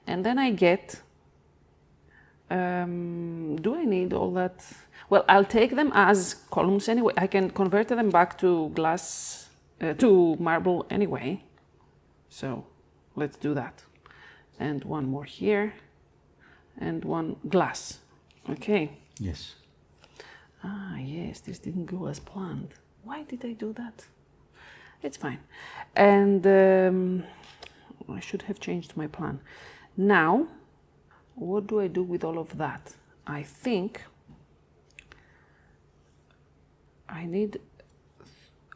And then I get, do I need all that? Well, I'll take them as columns anyway. I can convert them back to glass, to marble anyway. So let's do that. And 1 more here, and 1 glass. Okay. Yes. Ah, yes, this didn't go as planned. Why did I do that? It's fine. And I should have changed my plan. Now, what do I do with all of that? I think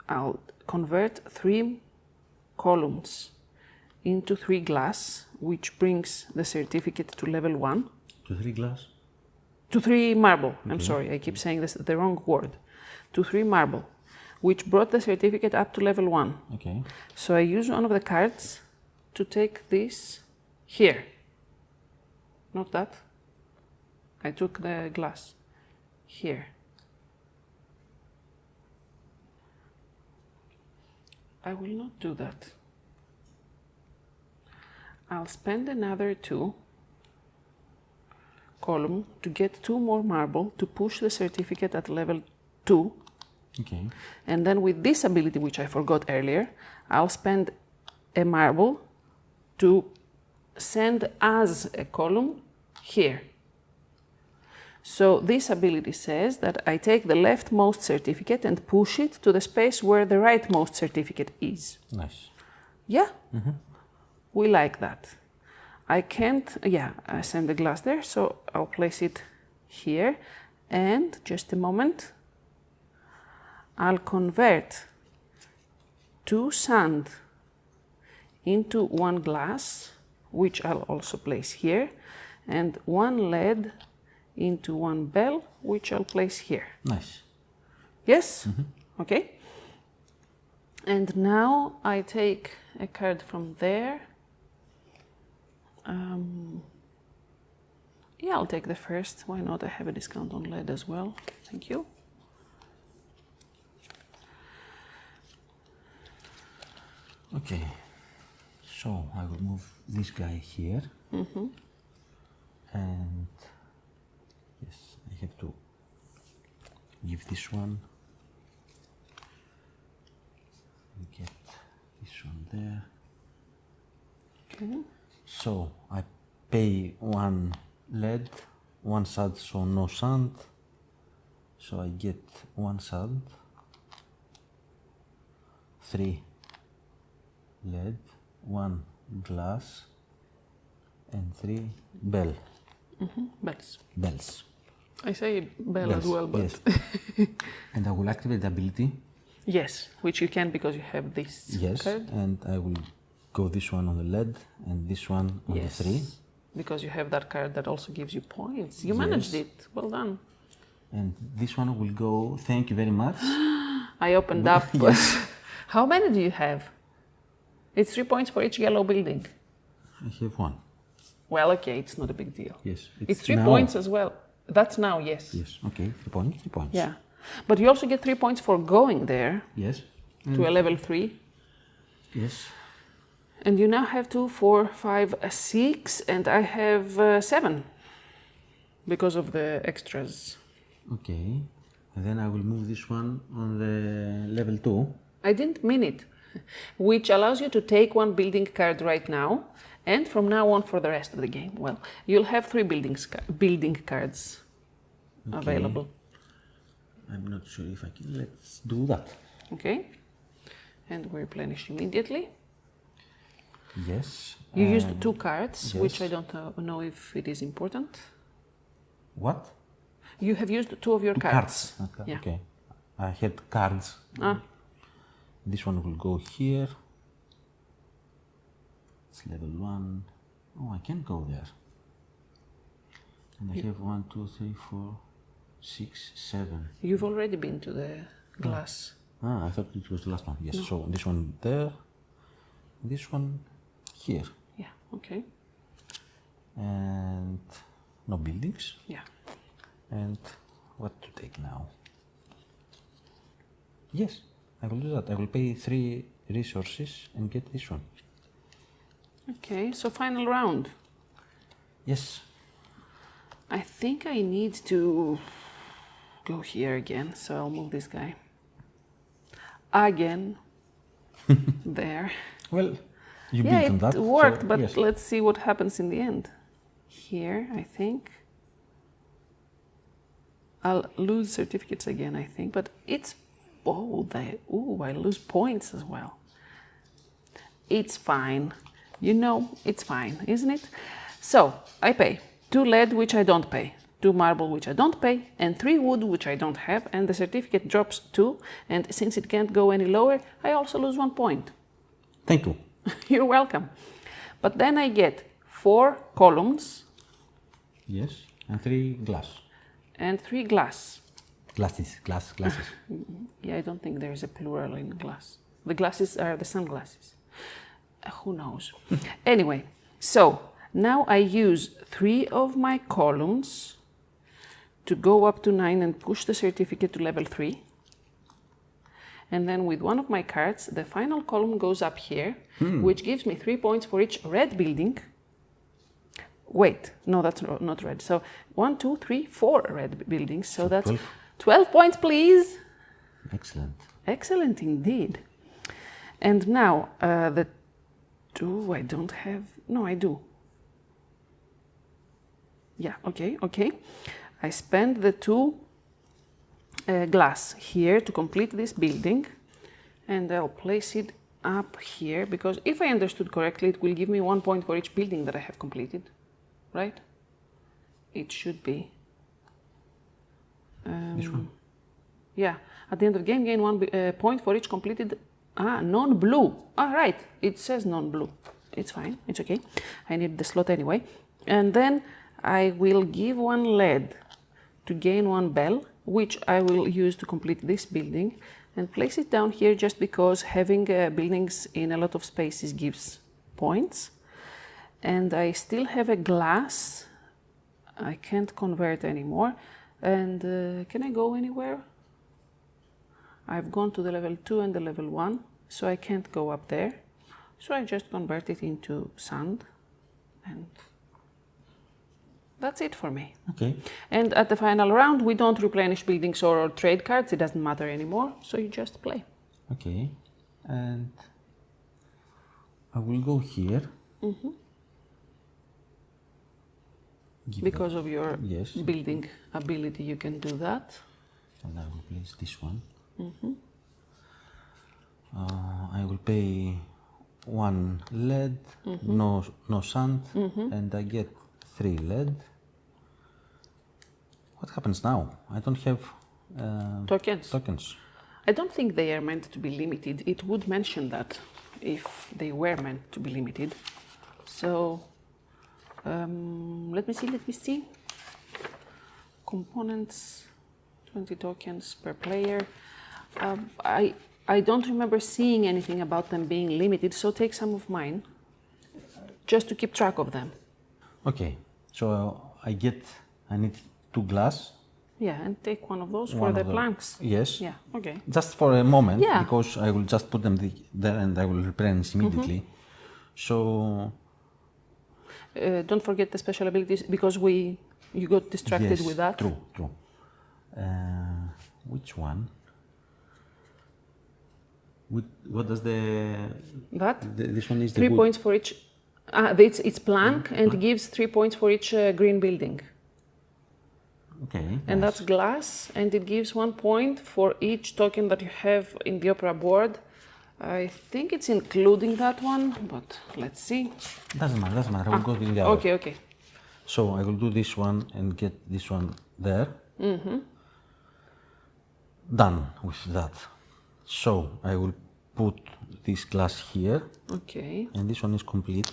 I'll convert 3 columns into 3 glass, which brings the certificate to level 1. To 3 glass? To 3 marble. Okay. I'm sorry, I keep saying this the wrong word. To 3 marble, which brought the certificate up to level 1. Okay. So I use one of the cards to take this here. Not that. I took the glass here. I will not do that. I'll spend another 2 column to get 2 more marble to push the certificate at level 2. Okay. And then with this ability, which I forgot earlier, I'll spend a marble to send as a column here. So this ability says that I take the leftmost certificate and push it to the space where the rightmost certificate is. Nice. Yeah? We like that. I can't, I send the glass there, so I'll place it here. And just a moment, I'll convert 2 sand into 1 glass, which I'll also place here, and 1 lead into 1 bell, which I'll place here. Nice. Yes? Okay. And now I take a card from there. Yeah, I'll take the first. Why not? I have a discount on lead as well. Thank you. Okay. So I will move this guy here. And yes, I have to give this one. Get this one there. Okay. So I pay 1 lead, 1 sand, so no sand. So I get 1 sand, 3 lead, 1 glass, and 3 bell. Bells. Bells. I say bell Bells, as well, but yes. And I will activate the ability. yes, which you can because you have this Yes, card. and I will go this one on the lead and this one on the 3. Because you have that card that also gives you points. You managed it. Well done. And this one will go, thank you very much. I opened up Yes. How many do you have? It's 3 points for each yellow building. I have one. Well, okay, it's not a big deal. Yes. It's 3 now. points as well. That's now, yes. Yes, okay, 3 points, 3 points. Yeah. But you also get 3 points for going there Yes. to a level 3. Yes. And you now have 2, 4, 5, 6, and I have 7 because of the extras. Okay. And then I will move this one on the level 2. I didn't mean it, which allows you to take one building card right now, and from now on for the rest of the game. Well, you'll have 3 building cards available. I'm not sure if I can. Let's do that. Okay. And we replenish immediately. Yes. You used 2 cards, yes. which I don't know if it is important. What? You have used 2 of your cards. Okay. Yeah. Okay. I had cards. This one will go here. It's level 1. Oh, I can go there. And I have 1, 2, 3, 4, 6, 7. You've already been to the glass. I thought it was the last one. Yes. No. So this one there. This one here. Yeah. Okay. And no buildings. Yeah. And what to take now? Yes, I will do that. I will pay 3 resources and get this one. Okay, so final round. Yes. I think I need to go here again, so I'll move this guy. Again. There. Well, you built on that. It worked, so, but yes. let's see what happens in the end. Here, I think. I'll lose certificates again, I think, but it's bold. I lose points as well. It's fine. You know, it's fine, isn't it? So, I pay 2 lead, which I don't pay, 2 marble, which I don't pay, and 3 wood, which I don't have, and the certificate drops 2, and since it can't go any lower, I also lose 1 point. Thank you. You're welcome. But then I get 4 columns. Yes, and 3 glass. And 3 glass. Glasses. Yeah, I don't think there is a plural in glass. The glasses are the sunglasses. Who knows? Anyway, so now I use 3 of my columns to go up to 9 and push the certificate to level 3. And then with 1 of my cards, the final column goes up here, which gives me 3 points for each red building. Wait, no, that's not red. So 1, 2, 3, 4 red buildings. So that's 12 points, please. Excellent. Excellent indeed. And now the 2 I don't have. No, I do. Yeah, okay. I spend the 2 glass here to complete this building, and I'll place it up here because if I understood correctly, it will give me 1 point for each building that I have completed, right? It should be. This one? Yeah, at the end of the game, gain 1 point for each completed. Non-blue. All right, it says non-blue. It's fine, it's okay. I need the slot anyway. And then I will give 1 lead to gain 1 bell, which I will use to complete this building, and place it down here just because having buildings in a lot of spaces gives points. And I still have a glass. I can't convert anymore. And can I go anywhere? I've gone to the level 2 and the level 1, so I can't go up there. So I just convert it into sand, and that's it for me. Okay. And at the final round, we don't replenish buildings or trade cards. It doesn't matter anymore, so you just play. Okay. And I will go here. Mm-hmm. Because of your building ability, you can do that. And I will place this one. Mm-hmm. I will pay 1 lead, no sand, and I get 3 lead. What happens now? I don't have tokens. I don't think they are meant to be limited. It would mention that if they were meant to be limited. So let me see. Components, 20 tokens per player. I don't remember seeing anything about them being limited, so take some of mine, just to keep track of them. Okay, so I need 2 glass. Yeah, and take one of those for One the of planks. Yes. Yeah, okay. Just for a moment, Yeah. because I will just put them there and I will replenish immediately. So Don't forget the special abilities, because you got distracted yes, with that. True. Which one? What does this one is? 3 points for each. It's plank and gives 3 points for each green building. Okay. And nice. that's glass, and it gives 1 point for each token that you have in the Opera board. I think it's including that one, but let's see. Doesn't matter. I will go to the other. Okay. So I will do this one and get this one there. Done with that. So I will put this glass here. Okay. And this one is complete.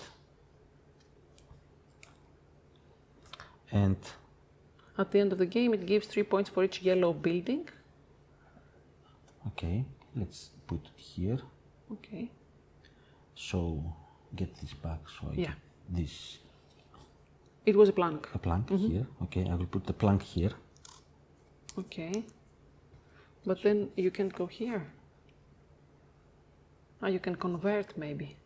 And at the end of the game, it gives 3 points for each yellow building. Okay, let's put it here. Okay. So get this back. So I get this. It was a plank. A plank here. Okay, I will put the plank here. Okay. But then you can't go here. You can convert maybe.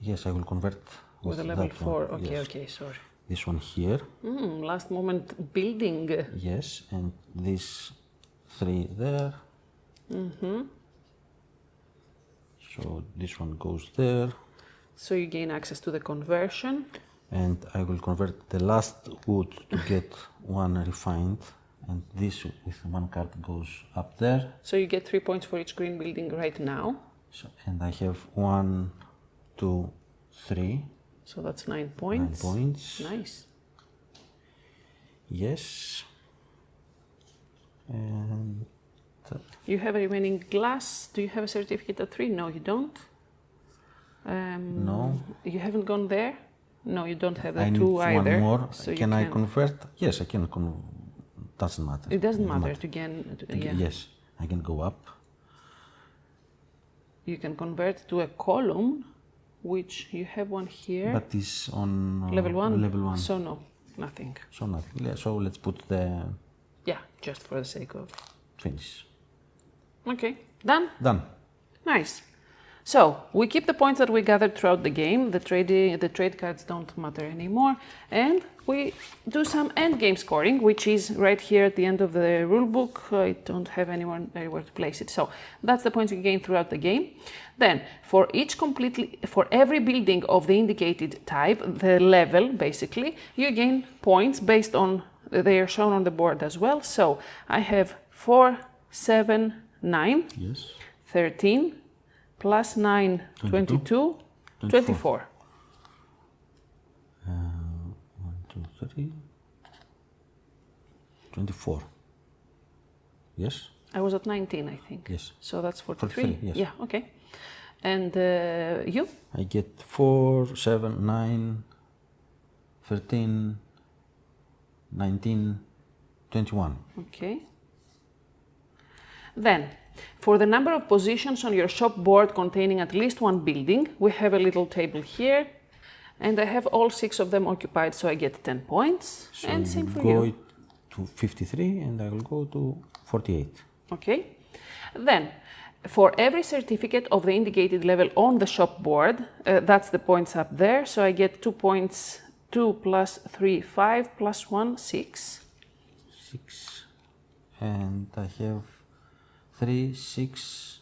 Yes, I will convert with a level 4. One. Okay, yes. okay, sorry. This one here. Last moment building. Yes, and these 3 there. So this one goes there. So you gain access to the conversion. And I will convert the last wood to get 1 refined. And this with 1 card goes up there. So you get 3 points for each green building right now. So, and I have 1, 2, 3. So that's 9 points. 9 points. Nice. Yes. And you have a remaining glass. Do you have a certificate at 3? No, you don't. No. You haven't gone there? No, you don't have the I 2 need either. 1 more. So can I convert? Yes, I can. Doesn't matter. It doesn't matter. To gain, Yes, I can go up. You can convert to a column, which you have 1 here. But is on level 1? Level 1. So no, nothing. So nothing. Yeah, so let's put the... Yeah, just for the sake of... Finish. Okay, done? Done. Nice. So, we keep the points that we gathered throughout the game. The trade cards don't matter anymore. And we do some endgame scoring, which is right here at the end of the rulebook. I don't have anywhere to place it. So, that's the points you gain throughout the game. Then, for every building of the indicated type, the level, basically, you gain points based on, they are shown on the board as well. So, I have 4, 7, 9, yes. 13, plus 9, 22, 24. 1, 2, 3, 24. Yes? I was at 19, I think. Yes. So that's 43. 43, yes. Yeah, okay. And you? I get 4, 7, 9, 13, 19, 21. Okay. Then, for the number of positions on your shop board containing at least 1 building, we have a little table here, and I have all 6 of them occupied, so I get 10 points. So and same for go you. to 53, and I will go to 48. Okay. Then, for every certificate of the indicated level on the shop board, that's the points up there, so I get 2 points, 2 plus 3, 5, plus 1, 6. 6, and I have 3, 6,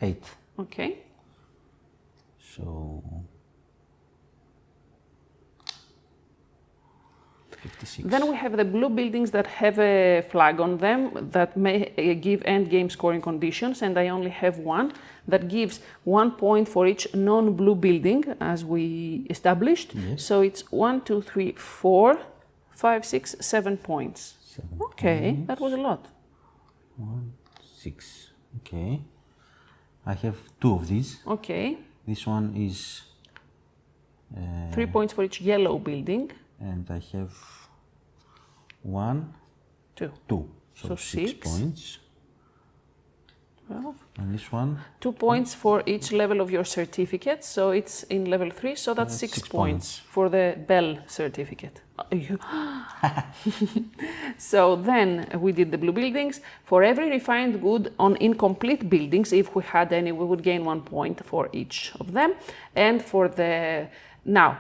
8. Okay. So 56. Then we have the blue buildings that have a flag on them that may give end game scoring conditions, and I only have 1 that gives 1 point for each non-blue building, as we established. Yes. So it's 1, 2, 3, 4, 5, 6, 7 points. 7 okay, points. that was a lot. 1, 6. Okay. I have 2 of these. Okay. This one is 3 points for each yellow building. and I have 1, 2. 2. So 6 6. points. 12. And this one? 2 points for each level of your certificate. So it's in level 3, so that's 6 6 points for the Bell certificate. So then we did the blue buildings. For every refined good on incomplete buildings, if we had any, we would gain 1 point for each of them. And for the... Now,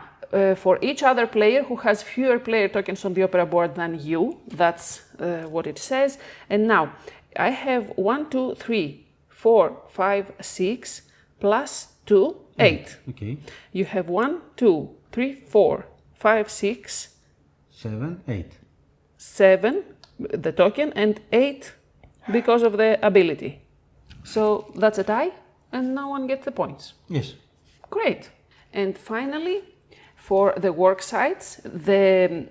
for each other player who has fewer player tokens on the Opera board than you, that's what it says. And now, I have 1, 2, 3, 4, 5, 6, plus 2, 8. Okay. You have 1, 2, 3, 4, 5, 6, 7, 8. 7, the token, and 8 because of the ability. So that's a tie, and no one gets the points. Yes. Great. And finally, for the work sites, the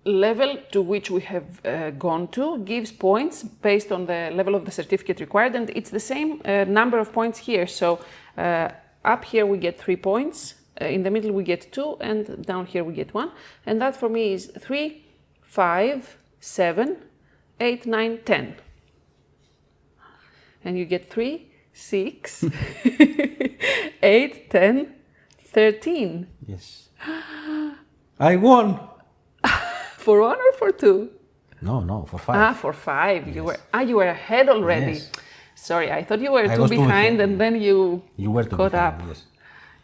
level to which we have gone to gives points based on the level of the certificate required, and it's the same number of points here. So up here we get 3 points, in the middle we get 2, and down here we get 1. And that for me is 3, 5, 7, 8, 9, 10. And you get 3, 6, 8, 10, 13. Yes. I won! For 1 or for 2? No, for 5. Ah, for 5. Yes. You were ahead already. Yes. Sorry, I thought you were I too was too behind, behind. and then you You were too caught behind, up. yes.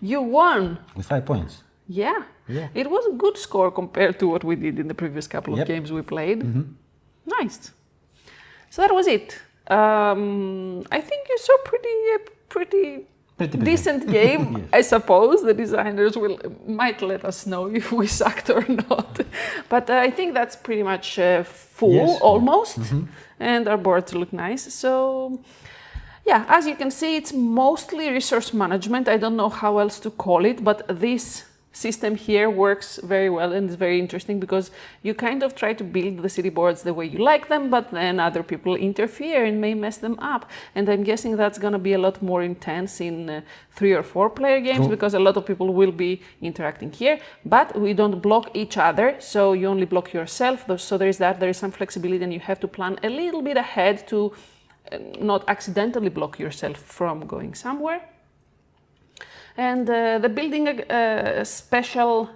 You won. With 5 points. Yeah. Yeah. It was a good score compared to what we did in the previous couple of games we played. Nice. So that was it. I think you saw pretty decent game. Yes. I suppose the designers might let us know if we sucked or not. But I think that's pretty much full, Yes. almost. And our boards look nice. So yeah, as you can see, it's mostly resource management. I don't know how else to call it, but this system here works very well and is very interesting because you kind of try to build the city boards the way you like them, but then other people interfere and may mess them up. And I'm guessing that's going to be a lot more intense in 3 or 4 player games because a lot of people will be interacting here. But we don't block each other, so you only block yourself. So there is that. There is some flexibility, and you have to plan a little bit ahead to not accidentally block yourself from going somewhere. And the building special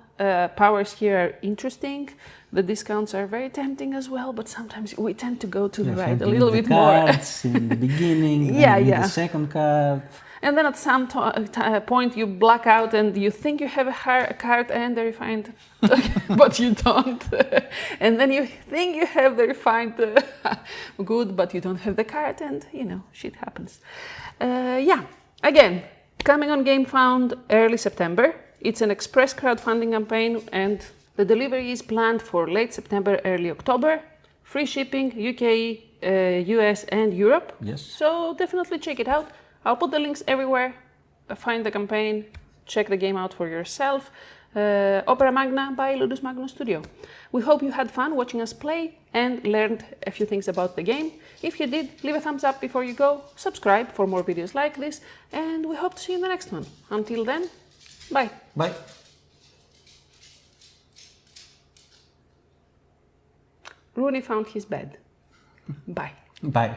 powers here are interesting. The discounts are very tempting as well, but sometimes we tend to go to the right a little bit more. In the beginning, Yeah, and yeah. the second card. And then at some point you black out and you think you have a card and the refined, but you don't. And then you think you have the refined good, but you don't have the card, and you know, shit happens. Yeah, again, coming on GameFound early September. It's an express crowdfunding campaign, and the delivery is planned for late September, early October. Free shipping, UK, US and Europe. Yes. So definitely check it out. I'll put the links everywhere. Find the campaign, check the game out for yourself. Opera Magna by Ludus Magnus Studio. We hope you had fun watching us play and learned a few things about the game. If you did, leave a thumbs up before you go, subscribe for more videos like this, and we hope to see you in the next one. Until then, bye. Bye. Rooney found his bed. Bye. Bye.